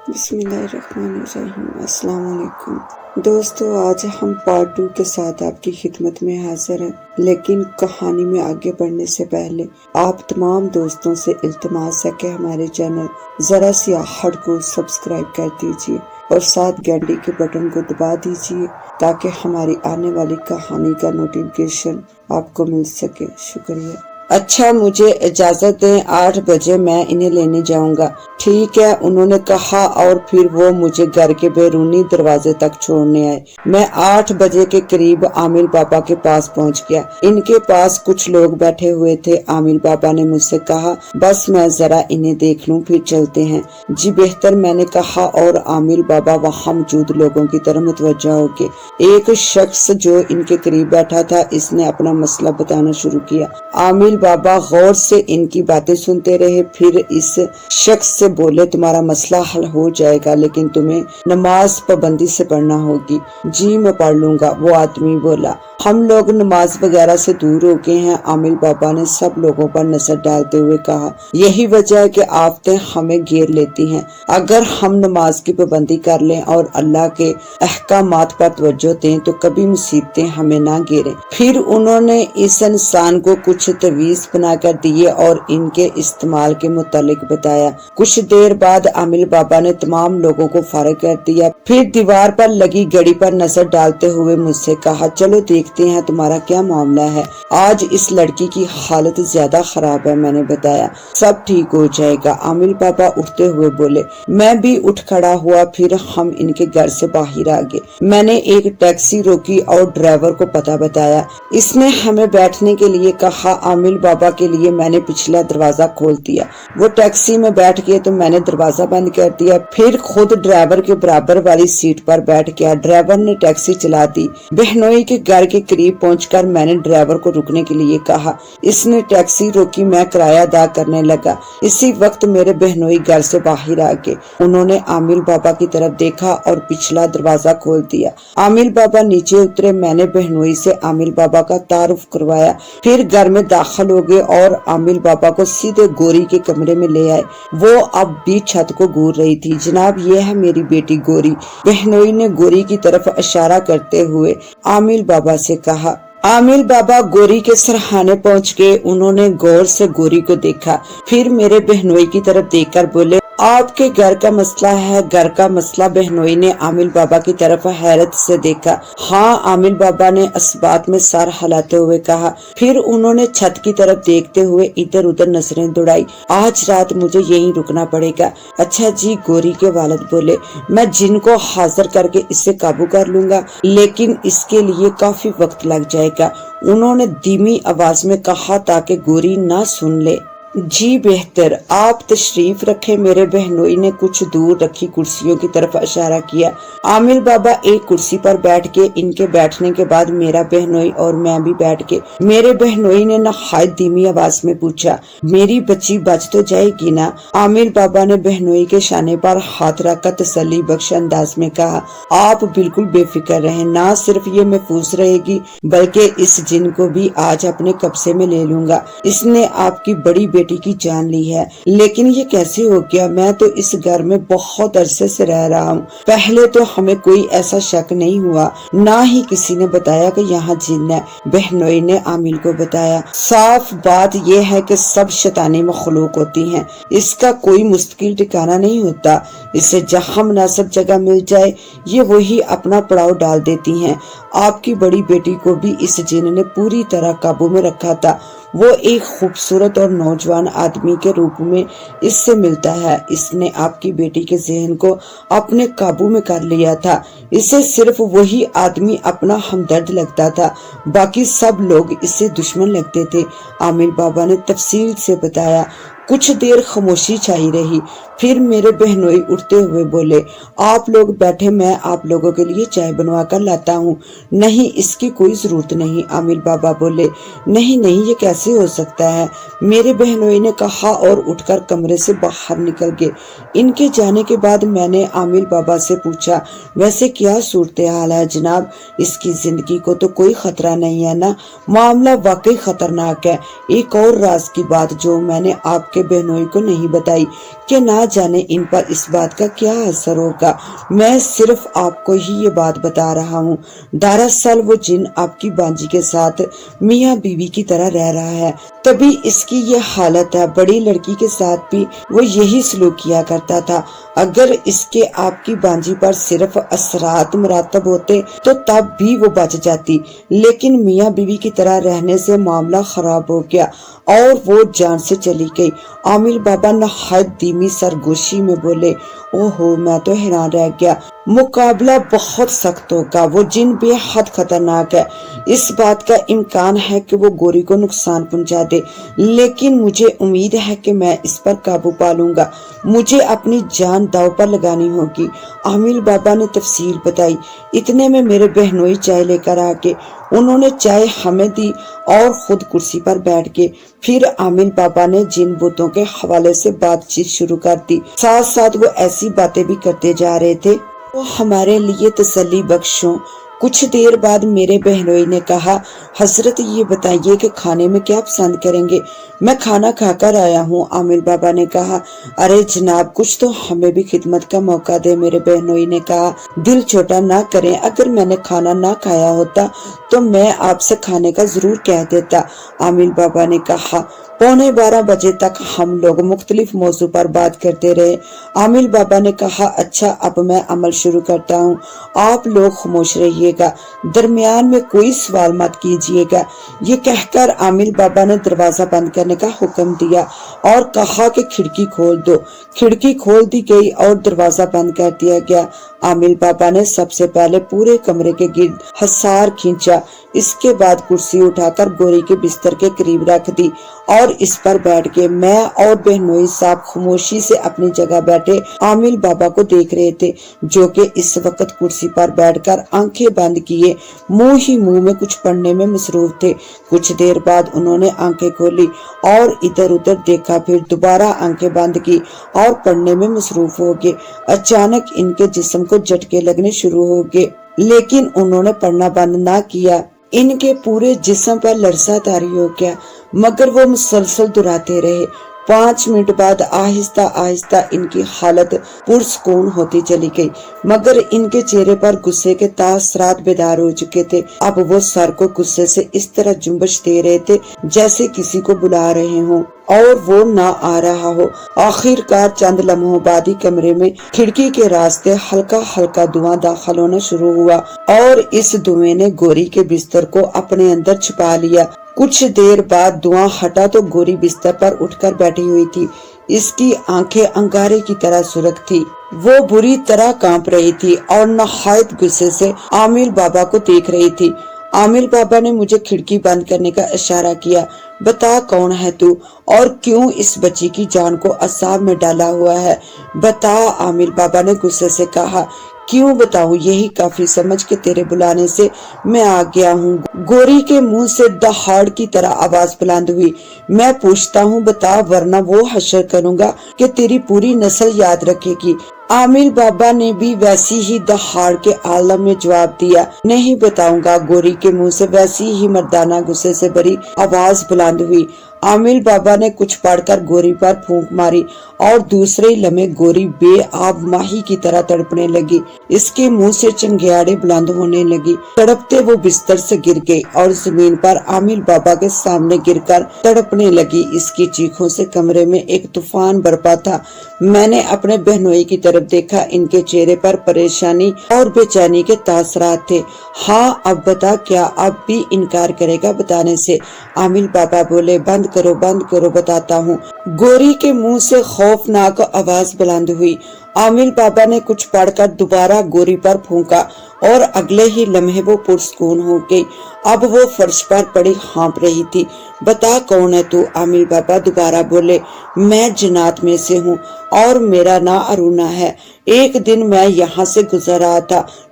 بسم اللہ الرحمن الرحیم۔ السلام علیکم دوستو، آج ہم پارٹ 2 کے ساتھ آپ کی خدمت میں حاضر ہیں، لیکن کہانی میں آگے بڑھنے سے پہلے آپ تمام دوستوں سے التماس ہے کہ ہمارے چینل ذرا سی آہٹ کو سبسکرائب کر دیجیے اور ساتھ گھنٹی کے بٹن کو دبا دیجیے تاکہ ہماری آنے والی کہانی کا نوٹیفیکیشن آپ کو مل سکے۔ شکریہ۔ اچھا، مجھے اجازت دیں، 8 بجے میں انہیں لینے جاؤں گا۔ ٹھیک ہے، انہوں نے کہا اور پھر وہ مجھے گھر کے بیرونی دروازے تک چھوڑنے آئے۔ میں 8 بجے کے قریب عامل بابا کے پاس پہنچ گیا۔ ان کے پاس کچھ لوگ بیٹھے ہوئے تھے۔ عامل بابا نے مجھ سے کہا، بس میں ذرا انہیں دیکھ لوں پھر چلتے ہیں۔ جی بہتر، میں نے کہا، اور عامل بابا وہاں موجود لوگوں کی طرف متوجہ ہو کے ایک شخص جو ان کے قریب بیٹھا تھا، اس نے اپنا مسئلہ بتانا شروع کیا۔ عامل بابا غور سے ان کی باتیں سنتے رہے، پھر اس شخص سے بولے، تمہارا مسئلہ حل ہو جائے گا لیکن تمہیں نماز پابندی سے پڑھنا ہوگی۔ جی میں پڑھ لوں گا، وہ آدمی بولا۔ ہم لوگ نماز وغیرہ سے دور ہو گئے ہیں۔ عامل بابا نے سب لوگوں پر نظر ڈالتے ہوئے کہا، یہی وجہ ہے کہ آفتیں ہمیں گھیر لیتی ہیں۔ اگر ہم نماز کی پابندی کر لیں اور اللہ کے احکامات پر توجہ دیں تو کبھی مصیبتیں ہمیں نہ گھیریں۔ پھر انہوں نے اس انسان کو کچھ تویز بنا کر دیے اور ان کے استعمال کے متعلق بتایا۔ کچھ دیر بعد عامل بابا نے تمام لوگوں کو فارغ کر دیا، پھر دیوار پر لگی گھڑی پر نظر ڈالتے ہوئے مجھ سے کہا، چلو دیکھتے ہیں تمہارا کیا معاملہ ہے۔ آج اس لڑکی کی حالت زیادہ خراب ہے۔ میں نے بتایا، سب ٹھیک ہو جائے گا۔ عامل بابا اٹھتے ہوئے بولے۔ میں بھی اٹھ کھڑا ہوا، پھر ہم ان کے گھر سے باہر آ گئے۔ میں نے ایک ٹیکسی روکی اور ڈرائیور کو پتہ بتایا۔ اس نے ہمیں بیٹھنے کے لیے کہا۔ عامل بابا کے لیے میں نے پچھلا دروازہ کھول دیا۔ وہ ٹیکسی میں بیٹھ گئے تو میں نے دروازہ بند کر دیا، پھر خود ڈرائیور کے برابر والی سیٹ پر بیٹھ گیا۔ ڈرائیور نے ٹیکسی چلا دی۔ بہنوئی کے گھر کے قریب پہنچ کر میں نے ڈرائیور کو رکنے کے لیے کہا۔ اس نے ٹیکسی روکی، میں کرایہ ادا کرنے لگا۔ اسی وقت میرے بہنوئی گھر سے باہر آ گئے۔ انہوں نے عامل بابا کی طرف دیکھا اور پچھلا دروازہ کھول دیا۔ عامل بابا نیچے اترے۔ میں نے بہنوئی سے عامل بابا کا تعارف کروایا، پھر گھر میں داخل ہو گئے اور عامل بابا کو سیدھے گوری کے کمرے میں لے آئے۔ وہ اب بھی چھت کو گور رہی تھی۔ جناب، یہ ہے میری بیٹی گوری، بہنوئی نے گوری کی طرف اشارہ کرتے ہوئے عامل بابا سے کہا۔ عامل بابا گوری کے سرہانے پہنچ گئے۔ انہوں نے غور سے گوری کو دیکھا، پھر میرے بہنوئی کی طرف دیکھ کر بولے، آپ کے گھر کا مسئلہ ہے؟ گھر کا مسئلہ؟ بہنوئی نے عامل بابا کی طرف حیرت سے دیکھا۔ ہاں، عامل بابا نے اسبات میں سر ہلاتے ہوئے کہا۔ پھر انہوں نے چھت کی طرف دیکھتے ہوئے ادھر ادھر نظریں دوڑائی۔ آج رات مجھے یہیں رکنا پڑے گا۔ اچھا جی، گوری کے والد بولے، میں جن کو حاضر کر کے اسے قابو کر لوں گا، لیکن اس کے لیے کافی وقت لگ جائے گا، انہوں نے دھیمی آواز میں کہا تاکہ گوری نہ سن لے۔ جی بہتر، آپ تشریف رکھیں۔ میرے بہنوئی نے کچھ دور رکھی کرسیوں کی طرف اشارہ کیا۔ عامل بابا ایک کرسی پر بیٹھ کے، ان کے بیٹھنے کے بعد میرا بہنوئی اور میں بھی بیٹھ کے۔ میرے بہنوئی نے نہایت دھیمی آواز میں پوچھا، میری بچی بچ تو جائے گی نا؟ عامل بابا نے بہنوئی کے شانے پر ہاتھ رکھ کر تسلی بخش انداز میں کہا، آپ بالکل بے فکر رہیں، نہ صرف یہ محفوظ رہے گی بلکہ اس جن کو بھی آج اپنے قبضے میں لے لوں گا۔ اس نے آپ کی بڑی بیٹی کی جان لی ہے، لیکن یہ کیسے ہو گیا؟ میں تو اس گھر میں بہت عرصے سے رہ رہا ہوں، پہلے تو ہمیں کوئی ایسا شک نہیں ہوا، نہ ہی کسی نے بتایا کہ یہاں جن ہے۔ بہنوئی نے عامل کو بتایا، صاف بات یہ ہے کہ سب شیطانی مخلوق ہوتی ہیں، اس کا کوئی مستقل ٹھکانہ نہیں ہوتا، اسے جہاں مناسب جگہ مل جائے یہ وہی اپنا پڑاؤ ڈال دیتی ہیں۔ آپ کی بڑی بیٹی کو بھی اس جن نے پوری طرح قابو میں رکھا تھا، وہ ایک خوبصورت اور نوجوان آدمی کے روپ میں اس سے ملتا ہے، اس نے آپ کی بیٹی کے ذہن کو اپنے قابو میں کر لیا تھا، اسے صرف وہی آدمی اپنا ہمدرد لگتا تھا، باقی سب لوگ اسے دشمن لگتے تھے۔ عامل بابا نے تفصیل سے بتایا۔ کچھ دیر خاموشی چھائی رہی، پھر میرے بہنوئی اٹھتے ہوئے بولے، آپ لوگ بیٹھے، میں آپ لوگوں کے لیے چائے بنوا کر لاتا ہوں۔ نہیں، اس کی کوئی ضرورت نہیں، عامل بابا بولے۔ نہیں، یہ کیسے ہو سکتا ہے؟ میرے بہنوئی نے کہا اور اٹھ کر کمرے سے باہر نکل گئے۔ ان کے جانے کے بعد میں نے عامل بابا سے پوچھا، ویسے کیا صورتحال ہے جناب؟ اس کی زندگی کو تو کوئی خطرہ نہیں ہے نا؟ معاملہ واقعی خطرناک ہے۔ ایک اور راز کی بات جو میں نے آپ کے بہنوئی کو نہیں بتائی، کہ نہ جانے ان پر اس بات کا کیا اثر ہوگا۔ میں صرف آپ کو ہی یہ بات بتا رہا ہوں۔ دراصل وہ جن آپ کی بانجی کے ساتھ میاں بیوی کی طرح رہ رہا ہے، تبھی اس کی یہ حالت ہے۔ بڑی لڑکی کے ساتھ بھی وہ یہی سلوک کیا کرتا تھا۔ اگر اس کے آپ کی بانجی پر صرف اثرات مرتب ہوتے تو تب بھی وہ بچ جاتی، لیکن میاں بیوی کی طرح رہنے سے معاملہ خراب ہو گیا اور وہ جان سے چلی گئی۔ عامل بابا نہایت دھیمی سرگوشی میں بولے، اوہو، میں تو حیران رہ گیا۔ مقابلہ بہت سخت ہوگا، وہ جن بے حد خطرناک ہے۔ اس بات کا امکان ہے کہ وہ گوری کو نقصان پہنچا دے، لیکن مجھے امید ہے کہ میں اس پر قابو پا لوں گا۔ مجھے اپنی جان داؤ پر لگانی ہوگی۔ عامل بابا نے تفصیل بتائی۔ اتنے میں میرے بہنوئی چائے لے کر آ گئے۔ انہوں نے چائے ہمیں دی اور خود کرسی پر بیٹھ گئے۔ پھر عامل بابا نے جن بتوں کے حوالے سے بات چیت شروع کر دی، ساتھ ساتھ وہ ایسی باتیں بھی کرتے جا رہے تھے وہ ہمارے لیے تسلی بخش ہوں۔ کچھ دیر بعد میرے بہنوئی نے کہا، حضرت یہ بتائیے کہ کھانے میں کیا پسند کریں گے؟ میں کھانا کھا کر آیا ہوں، عامل بابا نے کہا۔ ارے جناب، کچھ تو ہمیں بھی خدمت کا موقع دے، میرے بہنوئی نے کہا۔ دل چھوٹا نہ کریں، اگر میں نے کھانا نہ کھایا ہوتا تو میں آپ سے کھانے کا ضرور کہہ دیتا، عامل بابا نے کہا۔ 11:15 بجے تک ہم لوگ مختلف موضوع پر بات کرتے رہے۔ عامل بابا نے کہا، اچھا اب میں عمل شروع کرتا ہوں، آپ لوگ خاموش رہیے گا، درمیان میں کوئی سوال مت کیجیے گا۔ یہ کہہ کر عامل بابا نے دروازہ بند کرنے کا حکم دیا اور کہا کہ کھڑکی کھول دو۔ کھڑکی کھول دی گئی اور دروازہ بند کر دیا گیا۔ عامل بابا نے سب سے پہلے پورے کمرے کے گرد حصار کھینچا، اس کے بعد کرسی اٹھا کر گوری کے بستر کے قریب رکھ دی اور اس پر بیٹھ گئے۔ میں اور بہنوئی صاحب خاموشی سے اپنی جگہ بیٹھے عامل بابا کو دیکھ رہے تھے، جو کہ اس وقت کرسی پر بیٹھ کر آنکھیں بند کیے منہ ہی منہ میں کچھ پڑھنے میں مصروف تھے۔ کچھ دیر بعد انہوں نے آنکھیں کھولی اور ادھر ادھر دیکھا، پھر دوبارہ آنکھیں بند کی اور پڑھنے میں مصروف ہو گئے۔ اچانک ان کے جسم کو جھٹکے لگنے شروع ہو گئے، لیکن انہوں نے پڑھنا بند نہ کیا۔ ان کے پورے جسم پر لرزہ طاری ہو گیا، مگر وہ مسلسل دہراتے رہے۔ 5 منٹ بعد آہستہ آہستہ ان کی حالت پرسکون ہوتی چلی گئی، مگر ان کے چہرے پر غصے کے تاثرات بیدار ہو چکے تھے۔ اب وہ سر کو غصے سے اس طرح جنبش دے رہے تھے جیسے کسی کو بلا رہے ہوں اور وہ نہ آ رہا ہو۔ آخر کار چند لمحوں بعد ہی کمرے میں کھڑکی کے راستے ہلکا ہلکا دھواں داخل ہونا شروع ہوا اور اس دھوئیں نے گوری کے بستر کو اپنے اندر چھپا لیا۔ کچھ دیر بعد دھواں ہٹا تو گوری بستر پر اٹھ کر بیٹھی ہوئی تھی۔ اس کی آنکھیں انگارے کی طرح سرخ تھی، وہ بری طرح کانپ رہی تھی اور نہایت غصے سے عامل بابا کو دیکھ رہی تھی۔ عامل بابا نے مجھے کھڑکی بند کرنے کا اشارہ کیا۔ بتا کون ہے تو اور کیوں اس بچی کی جان کو عذاب میں ڈالا ہوا ہے؟ بتا، عامل بابا نے غصے سے کہا۔ کیوں بتاؤں؟ یہی کافی سمجھ کے تیرے بلانے سے میں آ گیا ہوں۔ گوری کے منہ سے دہاڑ کی طرح آواز بلند ہوئی۔ میں پوچھتا ہوں بتا، ورنہ وہ حشر کروں گا کہ تیری پوری نسل یاد رکھے گی۔ عامل بابا نے بھی ویسی ہی دہاڑ کے عالم میں جواب دیا، نہیں بتاؤں گا۔ گوری کے منہ سے ویسی ہی مردانہ غصے سے بھری آواز بلند ہوئی۔ عامل بابا نے کچھ پڑھ کر گوری پر پھونک ماری اور دوسرے لمحے گوری بے آب ماہی کی طرح تڑپنے لگی۔ اس کے منہ سے چنگیاڑے بلند ہونے لگی۔ تڑپتے وہ بستر سے گر گئی اور زمین پر عامل بابا کے سامنے گر کر تڑپنے لگی۔ اس کی چیخوں سے کمرے میں ایک طوفان برپا تھا۔ میں نے اپنے بہنوئی کی طرف دیکھا، ان کے چہرے پر پریشانی اور بے چینی کے تاثرات تھے۔ ہاں اب بتا، کیا اب بھی انکار کرے گا بتانے سے؟ عامل بابا بولے، بند کرو بتاتا ہوں۔ گوری کے منہ سے خوفناک آواز بلند ہوئی۔ عامل بابا نے کچھ پڑھ کر دوبارہ گوری پر پھونکا اور اگلے ہی لمحے وہ پرسکون ہو گئی۔ اب وہ فرش پر پڑی ہانپ رہی تھی۔ بتا کون ہے تو؟ عامل بابا دوبارہ بولے۔ میں جنات میں سے ہوں اور میرا نام ارونا ہے۔ ایک دن میں یہاں سے گزر رہا تھا،